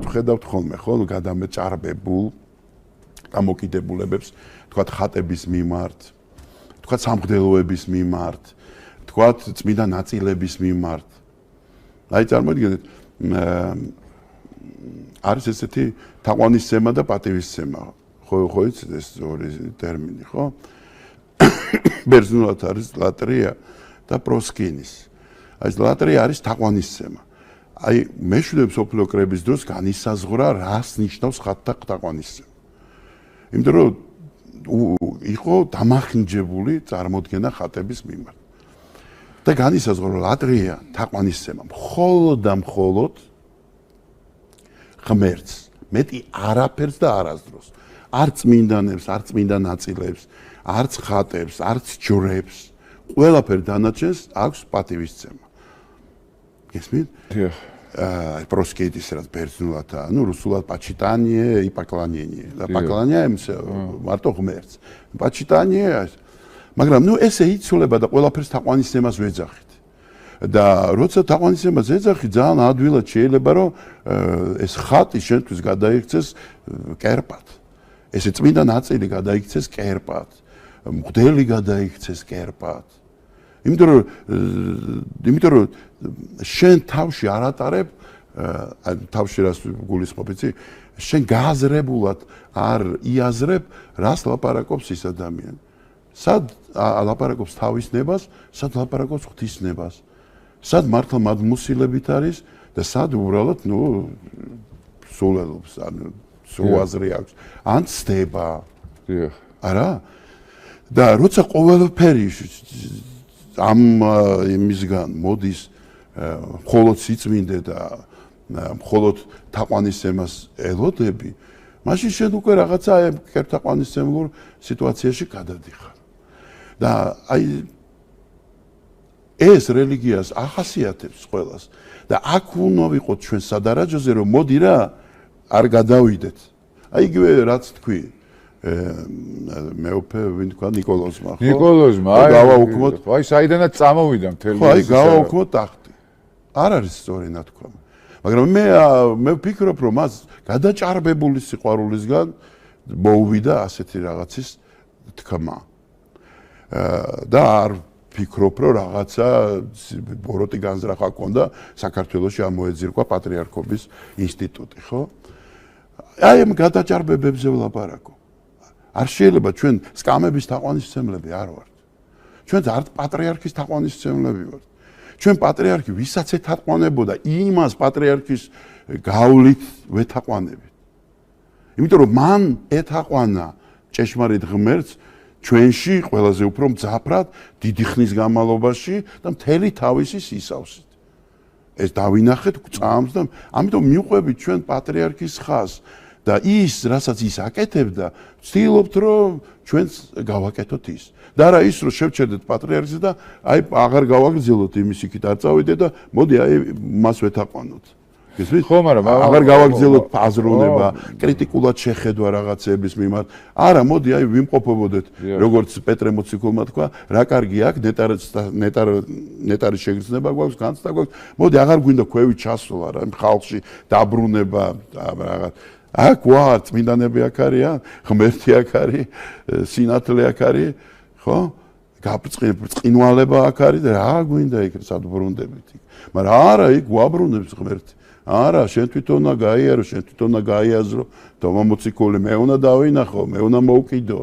ხედავთ ხოლმე, ხო, გადამეჭარბებულ გამოკიდებულებებს, თქვათ ხატების მიმართ, თქვათ სამღვდელოების მიმართ, თქვათ წმინდა ნაწილების მიმართ. აი წარმოიდგინეთ, არის ესეთი თაყვანისცემა და პატივისცემა. ხო იცით ეს ორი ტერმინი, ხო? ბერძნულად არის ლატრია და პროსკინის. აი ლატრია არის თაყვანისცემა. აი მეშვიდე მსოფლიო კრების დროს განისაზღვრა რას ნიშნავს ხატთა თაყვანისცემა. იმიტომ რომ იყო დამახინჯებული წარმოდგენა ხატების მიმართ. და განისაზღვრა რომ ლატრია თაყვანისცემა მხოლოდ და მხოლოდ ღმერთს, მეტი არაფერს და არასდროს. არ წმინდანებს, არ წმინდა ნაწილებს, არც ხატებს, არც ჯვრებს, ყველაფერ დანარჩენს აქვს პატივისცემა. გესმით? დიახ. პროსკეიტის რაც ბერძნულადაა, ну რუსულად почитание и поклонение. და поклоняемся მარტო ღმერთს. почитание, მაგრამ ну ესე იცოლება და ყველაფერს თაყვანისცემას ვეძახით. და როცა თაყვანისცემას ეძახი, ძალიან ადვილად შეიძლება რომ ეს ხატი შენთვის გადაიქცეს კერპად. ესე წმინდა ნაწილი გადაიქცეს კერპად. მღვდელი გადაიქცეს კერპად. იმიტომ რომ შენ თავში არ ატარებ თავში რას გულისხმობ იცი შენ გააზრებულად არ იაზრებ რას ლაპარაკობს ის ადამიანი სად ლაპარაკობს თავის ნებას სად ლაპარაკობს ღვთის ნებას სად მართლა მადმოსილებით არის და სად უბრალოდ ნუ სულელობს ანუ სუაზრი აქვს ან ცდება არა და როცა ყოველფერი ამ იმისგან მოდის მხოლოდ სიწმინდე და მხოლოდ თაყვანისცემას ელოდები, მაშინ შენ უკვე რაღაცა კერპთაყვანისცემლურ სიტუაციაში გადადიხარ. და აი ეს რელიგიას ახასიათებს ყველას და აქ უნდა ვიყოთ ჩვენ სადარაჯოზე რომ მოდი რა არ გადავიდეთ. აი იგივე რაც თქვი მეუფე ვინ თქვა ნიკოლოზმა ხო? ნიკოლოზმა აი გავაუქმოთ. აი საიდანაც წამოვიდა მთელი. ხო აი გავაუქმოთ ტახტი. არ არის სწორი ნათქვამი. მაგრამ მე ვფიქრობ რომ მას გადაჭარბებული სიყვარულისგან მოუვიდა ასეთი რაღაცის თქმა. და არ ვფიქრობ რომ რაღაცა ბოროტი განზრახა ჰქონდა საქართველოში ამოეძირკვა პატრიარქობის ინსტიტუტი, ხო? აი ამ გადაჭარბებებზე ვლაპარაკო. არ შეიძლება ჩვენ სკამების თაყვანისცემლები არ ვართ. ჩვენ არც პატრიარქის თაყვანისცემლები ვართ. ჩვენ პატრიარქი ვისაც ეთაყვანებოდა იმას პატრიარქის გავლით ვეთაყვანებით. იმიტომ რომ მან ეთაყვანა ჭეშმარიტ ღმერთს ჩვენში ყველაზე უფრო მძაფრად დიდი ხნის განმავლობაში და მთელი თავისი სისავსით. ეს დავინახეთ წამს და ამიტომ მივყვებით ჩვენ პატრიარქის ხაზს და ის რასაც ის აკეთებდა ვცდილობთ რომ ჩვენც გავაკეთოთ ის. და რა ის რომ შევჩერდეთ პატრიარქს და აი აღარ გავაგრძელოთ იმის იქით არ წავიდეთ და მოდი აი მას ვეთაყვანოთ. გესმით? ხო, მაგრამ აღარ გავაგრძელოთ აზროვნება, კრიტიკულად შეხედვა რაღაცების მიმართ. არა, მოდი აი ვიმყოფებოდეთ, როგორც პეტრე მოციქულმა თქვა, რა კარგი აქვს, ნეტარის შეგრძნება გვაქვს, განცდა გვაქვს. მოდი აღარ გვინდა ქვევი ჩასვლა რა, ხალხში დაბრუნება რაღაც. აქ ვარ, წმინდანები აქ არიან, ღმერთი აქ არის, სინათლე აქ არის, ხო? გაბრწყინვალება აქ არის და რა გვინდა იქ სადბრუნდებით იქ. მაგრამ არა, იქ ვაბრუნებს ღმერთი. არა, შენ თვითონ უნდა გაიარო, შენ თვითონ უნდა გაიაზრო, თომა მოციქული, მე უნდა დავინახო, მე უნდა მოვკიდო.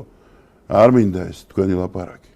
არ მინდა ეს თქვენი ლაპარაკი.